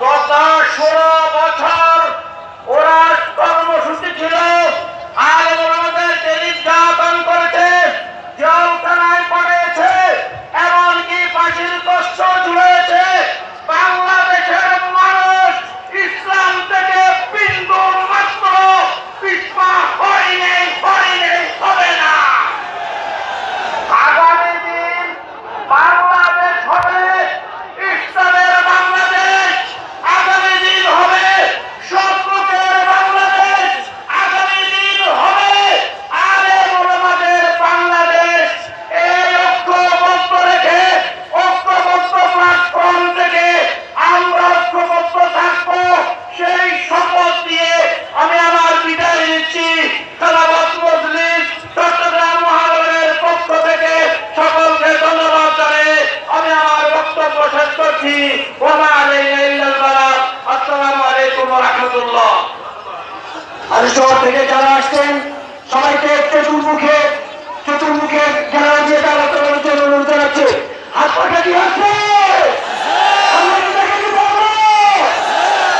গত 16 বছর ওরা কর্মসূচি ছিল, আলেম ওলামাদেরকে নির্যাতন করেছে, জেলখানায় পাঠিয়েছে, এমনকি ফাঁসির কষ্ট ঝুলিয়েছে। বাংলাদেশের মানুষ ইসলাম থেকে বিন্দু মাত্র পিছপা হয়নি, হবে না। আগামী দিন বাংলাদেশ হবে ইসলামের বাংলাদেশ, আগামী দিন হবে সৎপথের বাংলাদেশ, আগামী দিন হবে আলেম ওলামাদের বাংলাদেশ। এই ঐক্যবদ্ধ রেখে ঐক্যবদ্ধ প্ল্যাটফর্ম থেকে আমরা ঐক্যবদ্ধ থাকবো, সেই শপথ দিয়ে আমি আমার বিদায় নিচ্ছি। খেলাফত মজলিস চট্টগ্রাম মহানগরের পক্ষ থেকে সকলকে ধন্যবাদ জানিয়ে আমি আমার বক্তব্য শেষ করছি। ওমা আলাইনা ইল্লাল বালাগ। আসসালামু আলাইকুম ওয়া রাহমাতুল্লাহ। আর শহর থেকে যারা আসছেন সবাইকে চতুর্মুখে যারা দিয়ে তারা করার জন্য অনুরোধ জানাচ্ছে। হাত পাখা দিয়ে আসছে আমরা কি দেখে কি বলবো?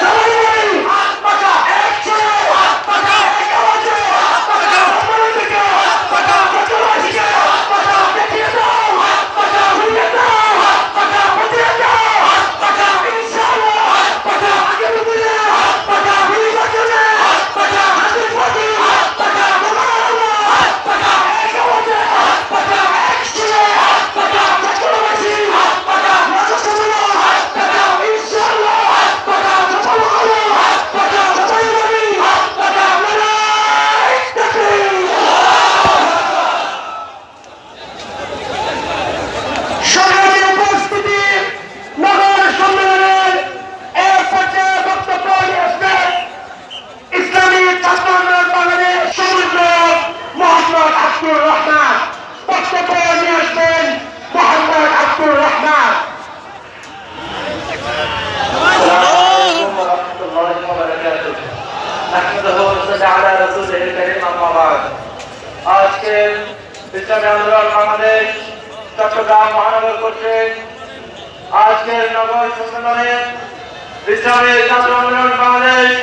সবাই বলি, হাত পাখা একশো, হাত পাখা এক আওয়াজে, হাত পাখা সবাই থেকে, হাত পাখা চতুর্মাসিকে, হাত পাখা দেখিয়ে দাও, হাত পাখা ঘুরিয়ে দাও, হাত পাখা বুঝিয়ে দাও, হাত পাখা ইনশাআল্লাহ, হাত পাখা আগামী দিনে, হাত পাখা নির্বাচনে, হাত পাখা হাতের প্রতি, হাত পাখা মোবারক, হাত পাখা এক আওয়াজে, হাত পাখা একশো, হাত পাখা চতুর্মাসি, হাত পাখা মজুসুল্লাহ, হাত পাখা ইনশাআল্লাহ, হাত পাখা সফল হবে, হাত পাখা সবাই বলি, হাত পাখা নারায়ে তাকবীর। সভাপতি উপস্থিতি নগর সম্মেলনের এক পর্যায়ে বক্তব্য নিয়ে আসবেন ইসলামী ছাত্র আন্দোলন বাংলাদেশ সমুদ্র মোহাম্মদ আব্দুর রহমান। বক্তব্য নিয়ে আসবেন মোহাম্মদ আব্দুর রহমান। আজকে ইসলামী আন্দোলন বাংলাদেশ চট্টগ্রাম মহানগর কর্তৃক আজকের নগর সম্মেলনে ইসলামী ছাত্র আন্দোলন বাংলাদেশ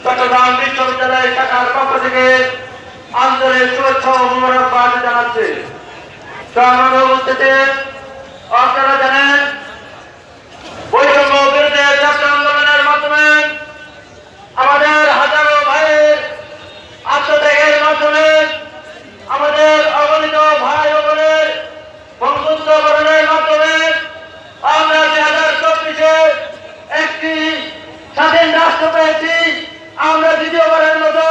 চট্টগ্রাম বিশ্ববিদ্যালয় শাখার পক্ষ থেকে আন্তরিক শুভেচ্ছা ও মোবারকবাদ জানাচ্ছি। সম্মানিত উপস্থিতি, আপনারা জানেন বৈষম্য বিরোধী ছাত্র আন্দোলনের মাধ্যমে আমাদের হাজারো ভাইয়ের আত্মত্যাগের মাধ্যমে আমাদের অগণিত ভাই ও বোনের বন্ধুত্ব বরণের মাধ্যমে আমরা 2024-এ একটি স্বাধীন রাষ্ট্র পেয়েছি। আমরা দ্বিতীয়বারের মতো